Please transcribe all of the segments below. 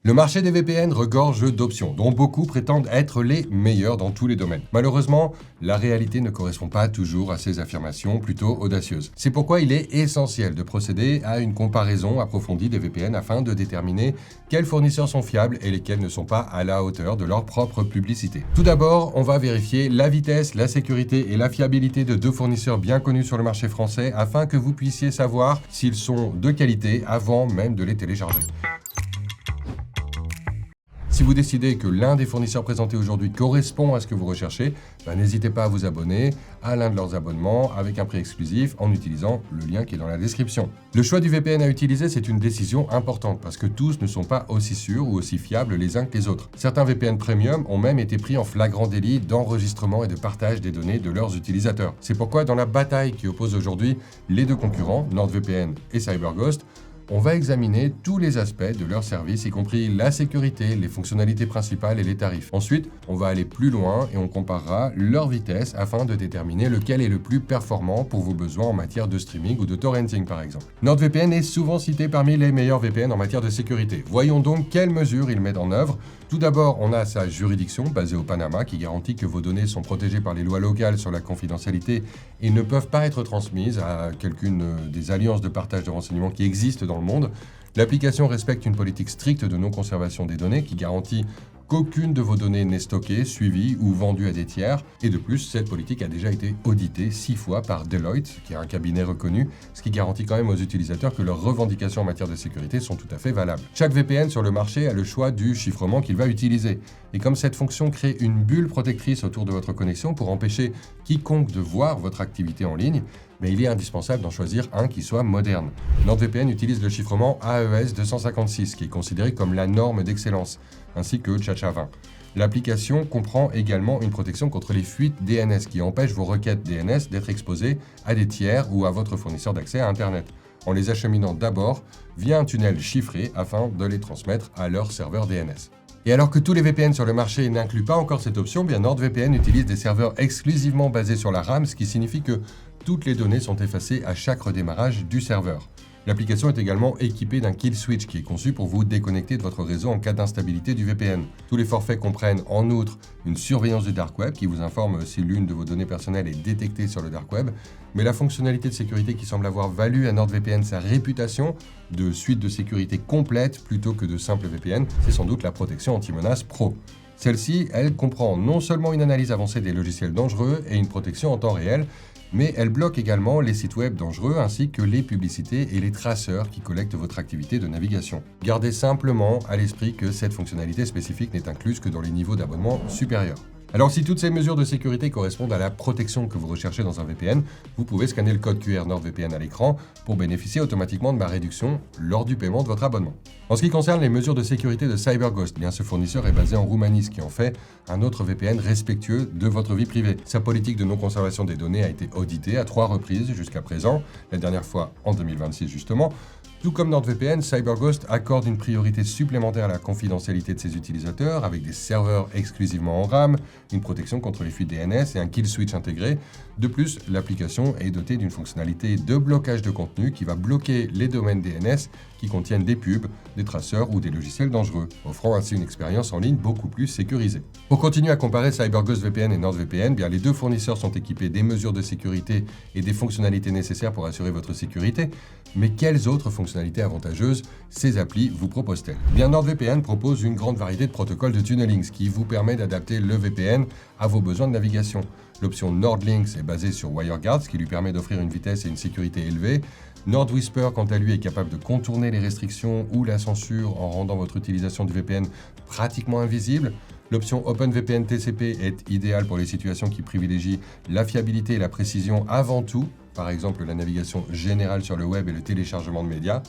Le marché des VPN regorge d'options, dont beaucoup prétendent être les meilleures dans tous les domaines. Malheureusement, la réalité ne correspond pas toujours à ces affirmations plutôt audacieuses. C'est pourquoi il est essentiel de procéder à une comparaison approfondie des VPN afin de déterminer quels fournisseurs sont fiables et lesquels ne sont pas à la hauteur de leur propre publicité. Tout d'abord, on va vérifier la vitesse, la sécurité et la fiabilité de deux fournisseurs bien connus sur le marché français afin que vous puissiez savoir s'ils sont de qualité avant même de les télécharger. Si vous décidez que l'un des fournisseurs présentés aujourd'hui correspond à ce que vous recherchez, n'hésitez pas à vous abonner à l'un de leurs abonnements avec un prix exclusif en utilisant le lien qui est dans la description. Le choix du VPN à utiliser, c'est une décision importante parce que tous ne sont pas aussi sûrs ou aussi fiables les uns que les autres. Certains VPN Premium ont même été pris en flagrant délit d'enregistrement et de partage des données de leurs utilisateurs. C'est pourquoi dans la bataille qui oppose aujourd'hui les deux concurrents, NordVPN et CyberGhost, on va examiner tous les aspects de leur service, y compris la sécurité, les fonctionnalités principales et les tarifs. Ensuite, on va aller plus loin et on comparera leur vitesse afin de déterminer lequel est le plus performant pour vos besoins en matière de streaming ou de torrenting par exemple. NordVPN est souvent cité parmi les meilleurs VPN en matière de sécurité. Voyons donc quelles mesures il met en œuvre. Tout d'abord, on a sa juridiction basée au Panama qui garantit que vos données sont protégées par les lois locales sur la confidentialité et ne peuvent pas être transmises à quelqu'une des alliances de partage de renseignements qui existent dans le monde. L'application respecte une politique stricte de non-conservation des données qui garantit qu'aucune de vos données n'est stockée, suivie ou vendue à des tiers. Et de plus, cette politique a déjà été auditée 6 fois par Deloitte, qui est un cabinet reconnu, ce qui garantit quand même aux utilisateurs que leurs revendications en matière de sécurité sont tout à fait valables. Chaque VPN sur le marché a le choix du chiffrement qu'il va utiliser. Et comme cette fonction crée une bulle protectrice autour de votre connexion pour empêcher quiconque de voir votre activité en ligne, mais il est indispensable d'en choisir un qui soit moderne. NordVPN utilise le chiffrement AES 256, qui est considéré comme la norme d'excellence, ainsi que Cha-Cha 20. L'application comprend également une protection contre les fuites DNS, qui empêchent vos requêtes DNS d'être exposées à des tiers ou à votre fournisseur d'accès à Internet, en les acheminant d'abord via un tunnel chiffré afin de les transmettre à leur serveur DNS. Et alors que tous les VPN sur le marché n'incluent pas encore cette option, NordVPN utilise des serveurs exclusivement basés sur la RAM, ce qui signifie que toutes les données sont effacées à chaque redémarrage du serveur. L'application est également équipée d'un kill switch qui est conçu pour vous déconnecter de votre réseau en cas d'instabilité du VPN. Tous les forfaits comprennent en outre une surveillance du dark web qui vous informe si l'une de vos données personnelles est détectée sur le dark web. Mais la fonctionnalité de sécurité qui semble avoir valu à NordVPN sa réputation de suite de sécurité complète plutôt que de simple VPN, c'est sans doute la protection anti-menace Pro. Celle-ci, elle comprend non seulement une analyse avancée des logiciels dangereux et une protection en temps réel, mais elle bloque également les sites web dangereux ainsi que les publicités et les traceurs qui collectent votre activité de navigation. Gardez simplement à l'esprit que cette fonctionnalité spécifique n'est incluse que dans les niveaux d'abonnement supérieurs. Alors si toutes ces mesures de sécurité correspondent à la protection que vous recherchez dans un VPN, vous pouvez scanner le code QR NordVPN à l'écran pour bénéficier automatiquement de ma réduction lors du paiement de votre abonnement. En ce qui concerne les mesures de sécurité de CyberGhost, ce fournisseur est basé en Roumanie, ce qui en fait un autre VPN respectueux de votre vie privée. Sa politique de non-conservation des données a été auditée à 3 reprises jusqu'à présent, la dernière fois en 2026 justement. Tout comme NordVPN, CyberGhost accorde une priorité supplémentaire à la confidentialité de ses utilisateurs avec des serveurs exclusivement en RAM, une protection contre les fuites DNS et un kill switch intégré. De plus, l'application est dotée d'une fonctionnalité de blocage de contenu qui va bloquer les domaines DNS qui contiennent des pubs, des traceurs ou des logiciels dangereux, offrant ainsi une expérience en ligne beaucoup plus sécurisée. Pour continuer à comparer CyberGhost VPN et NordVPN, les deux fournisseurs sont équipés des mesures de sécurité et des fonctionnalités nécessaires pour assurer votre sécurité. Mais quelles autres fonctionnalités avantageuses ces applis vous proposent-elles ? NordVPN propose une grande variété de protocoles de tunneling, ce qui vous permet d'adapter le VPN à vos besoins de navigation. L'option NordLynx est basée sur WireGuard, ce qui lui permet d'offrir une vitesse et une sécurité élevées. NordWhisper, quant à lui, est capable de contourner les restrictions ou la censure en rendant votre utilisation du VPN pratiquement invisible. L'option OpenVPN TCP est idéale pour les situations qui privilégient la fiabilité et la précision avant tout, par exemple la navigation générale sur le web et le téléchargement de médias.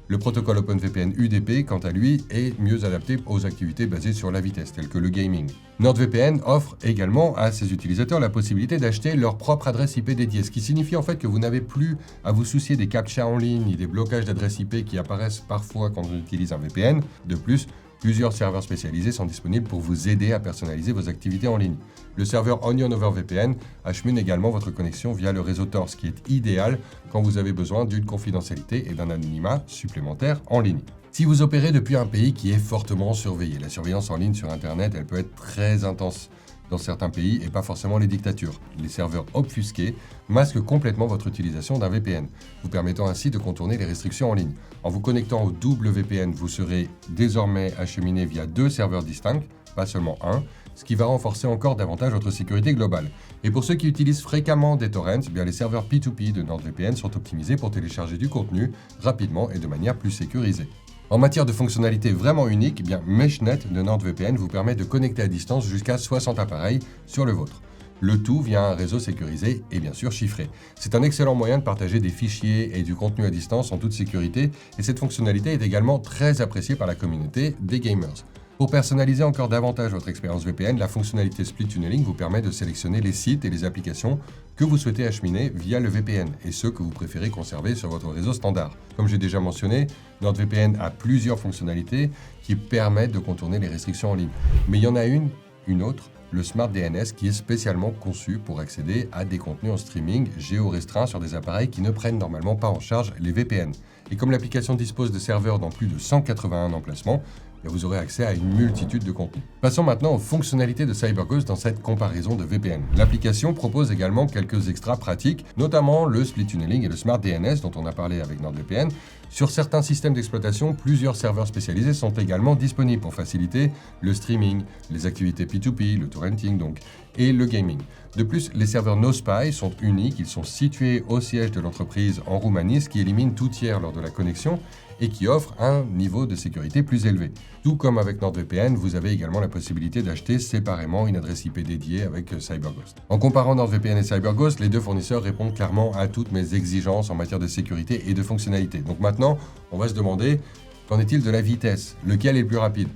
Le protocole OpenVPN UDP, quant à lui, est mieux adapté aux activités basées sur la vitesse, telles que le gaming. NordVPN offre également à ses utilisateurs la possibilité d'acheter leur propre adresse IP dédiée, ce qui signifie en fait que vous n'avez plus à vous soucier des captchas en ligne ni des blocages d'adresses IP qui apparaissent parfois quand on utilise un VPN. De plus, plusieurs serveurs spécialisés sont disponibles pour vous aider à personnaliser vos activités en ligne. Le serveur Onion over VPN achemine également votre connexion via le réseau Tor, ce qui est idéal quand vous avez besoin d'une confidentialité et d'un anonymat supplémentaire en ligne. Si vous opérez depuis un pays qui est fortement surveillé, la surveillance en ligne sur Internet, elle peut être très intense dans certains pays et pas forcément les dictatures. Les serveurs obfusqués masquent complètement votre utilisation d'un VPN, vous permettant ainsi de contourner les restrictions en ligne. En vous connectant au double VPN, vous serez désormais acheminé via 2 serveurs distincts, pas seulement un, ce qui va renforcer encore davantage votre sécurité globale. Et pour ceux qui utilisent fréquemment des torrents, bien les serveurs P2P de NordVPN sont optimisés pour télécharger du contenu rapidement et de manière plus sécurisée. En matière de fonctionnalités vraiment uniques, eh bien MeshNet de NordVPN vous permet de connecter à distance jusqu'à 60 appareils sur le vôtre. Le tout via un réseau sécurisé et bien sûr chiffré. C'est un excellent moyen de partager des fichiers et du contenu à distance en toute sécurité et cette fonctionnalité est également très appréciée par la communauté des gamers. Pour personnaliser encore davantage votre expérience VPN, la fonctionnalité Split Tunneling vous permet de sélectionner les sites et les applications que vous souhaitez acheminer via le VPN et ceux que vous préférez conserver sur votre réseau standard. Comme j'ai déjà mentionné, NordVPN a plusieurs fonctionnalités qui permettent de contourner les restrictions en ligne. Mais il y en a une autre, le Smart DNS, qui est spécialement conçu pour accéder à des contenus en streaming géo-restreints sur des appareils qui ne prennent normalement pas en charge les VPN. Et comme l'application dispose de serveurs dans plus de 181 emplacements, vous aurez accès à une multitude de contenus. Passons maintenant aux fonctionnalités de CyberGhost dans cette comparaison de VPN. L'application propose également quelques extras pratiques, notamment le Split Tunneling et le Smart DNS dont on a parlé avec NordVPN. Sur certains systèmes d'exploitation, plusieurs serveurs spécialisés sont également disponibles pour faciliter le streaming, les activités P2P, le torrenting donc, et le gaming. De plus, les serveurs NoSpy sont uniques, ils sont situés au siège de l'entreprise en Roumanie, ce qui élimine tout tiers lors de la connexion et qui offre un niveau de sécurité plus élevé. Tout comme avec NordVPN, vous avez également la possibilité d'acheter séparément une adresse IP dédiée avec CyberGhost. En comparant NordVPN et CyberGhost, les deux fournisseurs répondent clairement à toutes mes exigences en matière de sécurité et de fonctionnalité. Donc maintenant, on va se demander, qu'en est-il de la vitesse? Lequel est le plus rapide?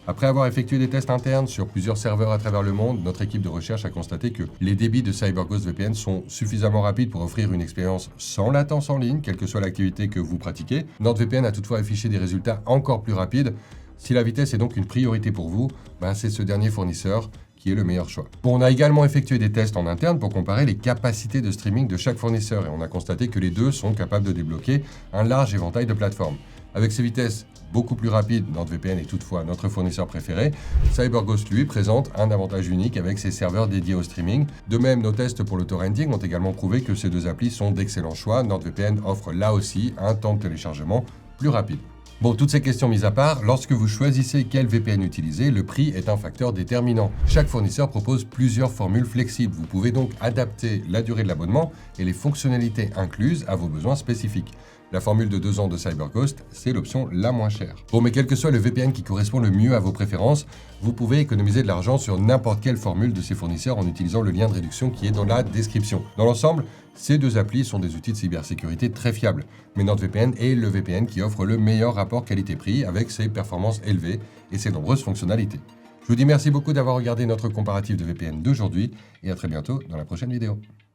Après avoir effectué des tests internes sur plusieurs serveurs à travers le monde, notre équipe de recherche a constaté que les débits de CyberGhost VPN sont suffisamment rapides pour offrir une expérience sans latence en ligne, quelle que soit l'activité que vous pratiquez. NordVPN a toutefois affiché des résultats encore plus rapides. Si la vitesse est donc une priorité pour vous, c'est ce dernier fournisseur qui est le meilleur choix. Bon, on a également effectué des tests en interne pour comparer les capacités de streaming de chaque fournisseur et on a constaté que les deux sont capables de débloquer un large éventail de plateformes. Avec ces vitesses beaucoup plus rapides, NordVPN est toutefois notre fournisseur préféré. CyberGhost, lui, présente un avantage unique avec ses serveurs dédiés au streaming. De même, nos tests pour le torrenting ont également prouvé que ces deux applis sont d'excellents choix. NordVPN offre là aussi un temps de téléchargement plus rapide. Bon, toutes ces questions mises à part, lorsque vous choisissez quel VPN utiliser, le prix est un facteur déterminant. Chaque fournisseur propose plusieurs formules flexibles. Vous pouvez donc adapter la durée de l'abonnement et les fonctionnalités incluses à vos besoins spécifiques. La formule de 2 ans de CyberGhost, c'est l'option la moins chère. Bon, mais quel que soit le VPN qui correspond le mieux à vos préférences, vous pouvez économiser de l'argent sur n'importe quelle formule de ces fournisseurs en utilisant le lien de réduction qui est dans la description. Dans l'ensemble, ces deux applis sont des outils de cybersécurité très fiables. Mais NordVPN est le VPN qui offre le meilleur rapport qualité-prix avec ses performances élevées et ses nombreuses fonctionnalités. Je vous dis merci beaucoup d'avoir regardé notre comparatif de VPN d'aujourd'hui et à très bientôt dans la prochaine vidéo.